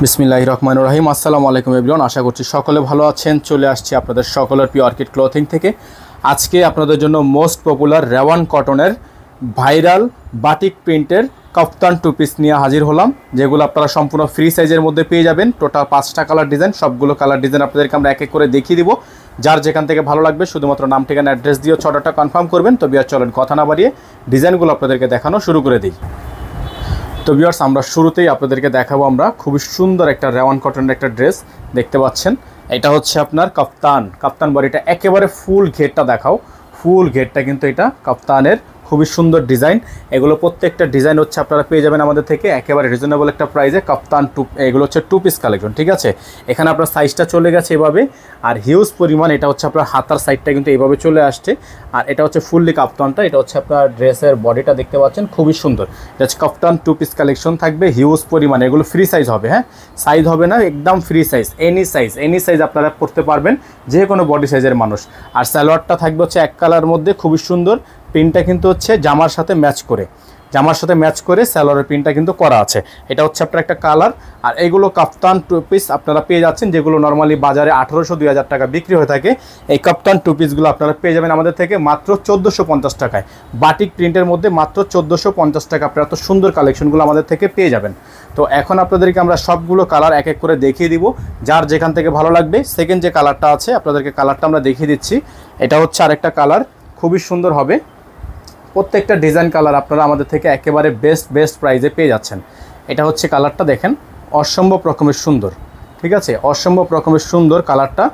বিসমিল্লাহির রহমানির রহিম। আসসালামু আলাইকুম এভরিওয়ান, আশা করছি সকলে ভালো আছেন। চলে আসছি আপনাদের সকলের প্রিয় অর্কিড ক্লথিং থেকে। আজকে আপনাদের জন্য মোস্ট পপুলার রেওয়ান কটনের ভাইরাল বাটিক প্রিন্টের কাফতান টু পিস নিয়ে হাজির হলাম, যেগুলো আপনারা সম্পূর্ণ ফ্রি সাইজের মধ্যে পেয়ে যাবেন। টোটাল 5টা কালার ডিজাইন, সবগুলো কালার ডিজাইন আপনাদেরকে আমরা এক এক করে দেখিয়ে দিব। যার যেখান থেকে ভালো লাগবে শুধুমাত্র নাম, ঠিকানা, অ্যাড্রেস দিয়ে অর্ডারটা কনফার্ম করবেন। তো বিয়ার চলেন কথা না বাড়িয়ে ডিজাইনগুলো আপনাদেরকে দেখানো শুরু করে দিই। তো ভিউয়ার্স, আমরা শুরুতেই আপনাদেরকে দেখাবো আমরা খুবই সুন্দর একটা রেওয়ান কটনের একটা ড্রেস দেখতে পাচ্ছেন। এটা হচ্ছে আপনার কাফতান বডিটা একেবারে ফুল ঘেরটা দেখাও। ফুল ঘেরটা কিন্তু এটা কাফতানের খুবই সুন্দর ডিজাইন। এগুলো প্রত্যেকটা ডিজাইন হচ্ছে আপনারা পেয়ে যাবেন আমাদের থেকে একেবারে রিজনেবল একটা প্রাইসে। কাফতান এগুলো হচ্ছে টু পিস কালেকশন, ঠিক আছে। এখানে আপনার সাইজটা চলে গেছে এভাবে, আর হিউজ পরিমাণ। এটা হচ্ছে আপনার হাতার সাইডটা কিন্তু এইভাবে চলে আসছে, আর এটা হচ্ছে ফুললি কাফতানটা। এটা হচ্ছে আপনার ড্রেসের বডিটা দেখতে পাচ্ছেন, খুবই সুন্দর। এটা হচ্ছে কাফতান টু পিস কালেকশন থাকবে হিউজ পরিমাণে। এগুলো ফ্রি সাইজ হবে, হ্যাঁ, সাইজ হবে না, একদম ফ্রি সাইজ। এনি সাইজ আপনারা পরতে পারবেন, যে কোনো বডি সাইজের মানুষ। আর সালোয়ারটা থাকবে হচ্ছে এক কালার মধ্যে, খুবই সুন্দর। প্রিন্টটা কিন্তু হচ্ছে জামার সাথে ম্যাচ করে সালোয়ারের প্রিন্টটা কিন্তু করা আছে। এটা হচ্ছে আপনার একটা কালার। আর এইগুলো কাফতান টু পিস আপনারা পেয়ে যাচ্ছেন, যেগুলো নর্মালি বাজারে 1800-2000 টাকা বিক্রি হয়ে থাকে। এই কাফতান টু পিসগুলো আপনারা পেয়ে যাবেন আমাদের থেকে মাত্র 1450 টাকায়। বাটিক প্রিন্টের মধ্যে মাত্র 1450 টাকা আপনারা এত সুন্দর কালেকশনগুলো আমাদের থেকে পেয়ে যাবেন। তো এখন আপনাদেরকে আমরা সবগুলো কালার এক এক করে দেখিয়ে দিব, যার যেখান থেকে ভালো লাগবে। সেকেন্ড যে কালারটা আছে আপনাদেরকে কালারটা আমরা দেখিয়ে দিচ্ছি। এটা হচ্ছে আরেকটা কালার, খুবই সুন্দর হবে। প্রত্যেকটা ডিজাইন কালার আপনারা আমাদের থেকে একেবারে বেস্ট প্রাইজে পেয়ে যাচ্ছেন। এটা হচ্ছে কালারটা দেখেন, অসম্ভব রকমের সুন্দর, ঠিক আছে, অসম্ভব রকমের সুন্দর কালারটা।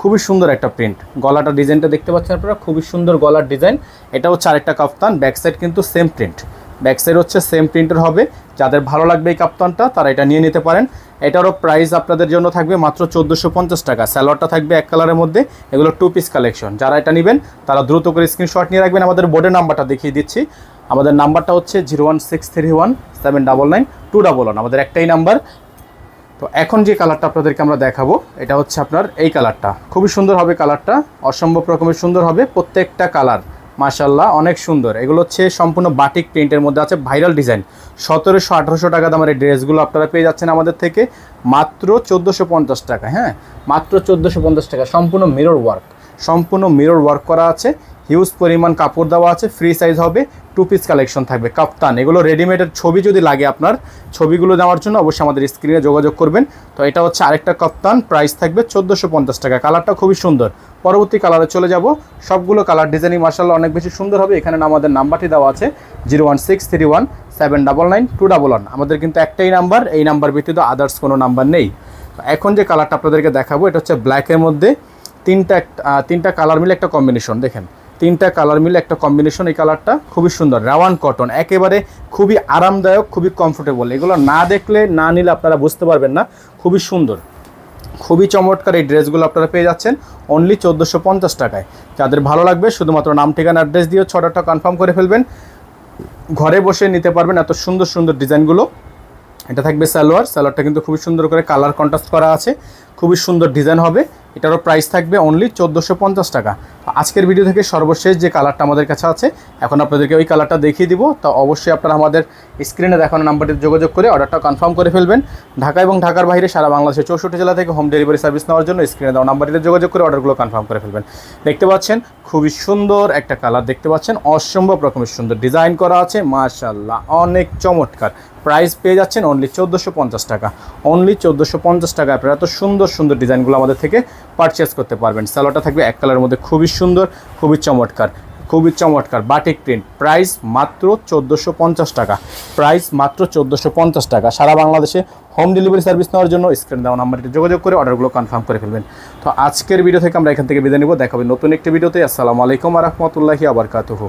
খুবই সুন্দর একটা প্রিন্ট। গলাটা ডিজাইনটা দেখতে পাচ্ছেন আপনারা, খুবই সুন্দর গলার ডিজাইন। এটা হচ্ছে আরেকটা কাফতান, ব্যাক সাইড কিন্তু সেম প্রিন্ট, ব্যাক সাইড হচ্ছে সেম প্রিন্টের হবে। যাদের ভালো লাগবে এই কাফতানটা তারা এটা নিয়ে নিতে পারেন। এটারও প্রাইস আপনাদের জন্য থাকবে মাত্র 1450 টাকা। সালোয়ারটা থাকবে এক কালারের মধ্যে। এগুলো টু পিস কালেকশন। যারা এটা নেবেন তারা দ্রুত করে স্ক্রিনশট নিয়ে রাখবেন। আমাদের বোর্ডের নাম্বারটা দেখিয়ে দিচ্ছি। আমাদের নাম্বারটা হচ্ছে 01631799211। আমাদের একটাই নাম্বার। তো এখন যে কালারটা আপনাদেরকে আমরা দেখাবো, এটা হচ্ছে আপনার এই কালারটা। খুবই সুন্দর হবে কালারটা, অসম্ভব রকমের সুন্দর হবে। প্রত্যেকটা কালার মাশাআল্লাহ অনেক সুন্দর। এগুলো হচ্ছে সম্পূর্ণ বাটিক প্রিন্টের মধ্যে আছে, ভাইরাল ডিজাইন। 1700-1800 টাকা দামের এই ড্রেসগুলো আপনারা পেয়ে যাচ্ছেন আমাদের থেকে মাত্র 1450 টাকা। হ্যাঁ, মাত্র 1450 টাকা। সম্পূর্ণ মিরর ওয়ার্ক করা আছে, হিউজ পরিমাণ কাপড় দেওয়া আছে, ফ্রি সাইজ হবে, টু পিস কালেকশন থাকবে কাফতান। এগুলো রেডিমেডের ছবি যদি লাগে আপনার, ছবিগুলো দেওয়ার জন্য অবশ্যই আমাদের স্ক্রিনে যোগাযোগ করবেন। তো এটা হচ্ছে আরেকটা কাফতান, প্রাইস থাকবে 1450 টাকা। কালারটা খুবই সুন্দর। পরবর্তী কালারে চলে যাব। সবগুলো কালার ডিজাইনই মাশাআল্লাহ অনেক বেশি সুন্দর হবে। এখানে আমাদের নাম্বারটি দেওয়া আছে 01631799211। আমাদের কিন্তু একটাই নাম্বার, এই নাম্বার ব্যতীত আদার্স কোনো নাম্বার নেই। এখন যে কালারটা আপনাদেরকে দেখাবো, এটা হচ্ছে ব্ল্যাকের মধ্যে তিনটা কালার মিলে একটা কম্বিনেশন। দেখেন, তিনটা কালার মিলে একটা কম্বিনেশন। এই কালারটা খুবই সুন্দর, রেওয়ান কটন, একেবারে খুবই আরামদায়ক, খুবই কমফোর্টেবল। এগুলো না দেখলে, না নিলে আপনারা বুঝতে পারবেন না। খুবই সুন্দর, খুবই চমৎকার এই ড্রেসগুলো আপনারা পেয়ে যাচ্ছেন অনলি 1450 টাকায়। যাদের ভালো লাগবে শুধুমাত্র নাম, ঠিকানা, অ্যাড্রেস দিয়ে অর্ডারটা কনফার্ম করে ফেলবেন। ঘরে বসে নিতে পারবেন এত সুন্দর সুন্দর ডিজাইনগুলো। এটা থাকবে সালোয়ারটা কিন্তু খুবই সুন্দর করে কালার কন্ট্রাস্ট করা আছে, খুবই সুন্দর ডিজাইন হবে। এটারও প্রাইস থাকবে অনলি 1450 টাকা। আজকের ভিডিও থেকে সর্বশেষ যে কালারটা আমাদের কাছে আছে, এখন আপনাদেরকে ওই কালারটা দেখিয়ে দিব। তো অবশ্যই আপনারা আমাদের স্ক্রিনে দেখানো নাম্বারটিতে যোগাযোগ করে অর্ডারটা কনফার্ম করে ফেলবেন। ঢাকা এবং ঢাকার বাইরে সারা বাংলাদেশের 64 জেলা থেকে হোম ডেলিভারি সার্ভিস নেওয়ার জন্য স্ক্রিনে দেওয়া নাম্বারটিতে যোগাযোগ করে অর্ডারগুলো কনফার্ম করে ফেলবেন। দেখতে পাচ্ছেন খুবই সুন্দর একটা কালার, দেখতে পাচ্ছেন অসম্ভব রকমের সুন্দর ডিজাইন করা আছে, মাশাআল্লাহ অনেক চমৎকার। প্রাইস পেয়ে যাচ্ছেন অনলি 1450 টাকা। অনলি 1450 টাকা আপনারা এত সুন্দর সুন্দর ডিজাইনগুলো আমাদের থেকে পারচেস করতে পারবেন। সালোয়ারটা থাকবে এক কালারের মধ্যে, খুবই সুন্দর, খুবই চমৎকার বাটিক প্রিন্ট। প্রাইস মাত্র 1450 টাকা। প্রাইস মাত্র 1450 টাকা। সারা বাংলাদেশে হোম ডেলিভারি সার্ভিস নেওয়ার জন্য স্ক্রিনে দেওয়া নাম্বারটি যোগাযোগ করে অর্ডারগুলো কনফার্ম করে ফেলবেন। তো আজকের ভিডিও থেকে আমরা এখান থেকে বিদায় নিব। দেখা হবে নতুন একটি ভিডিওতে। আসসালামু আলাইকুম ওয়া রাহমাতুল্লাহি ওয়া বারাকাতুহু।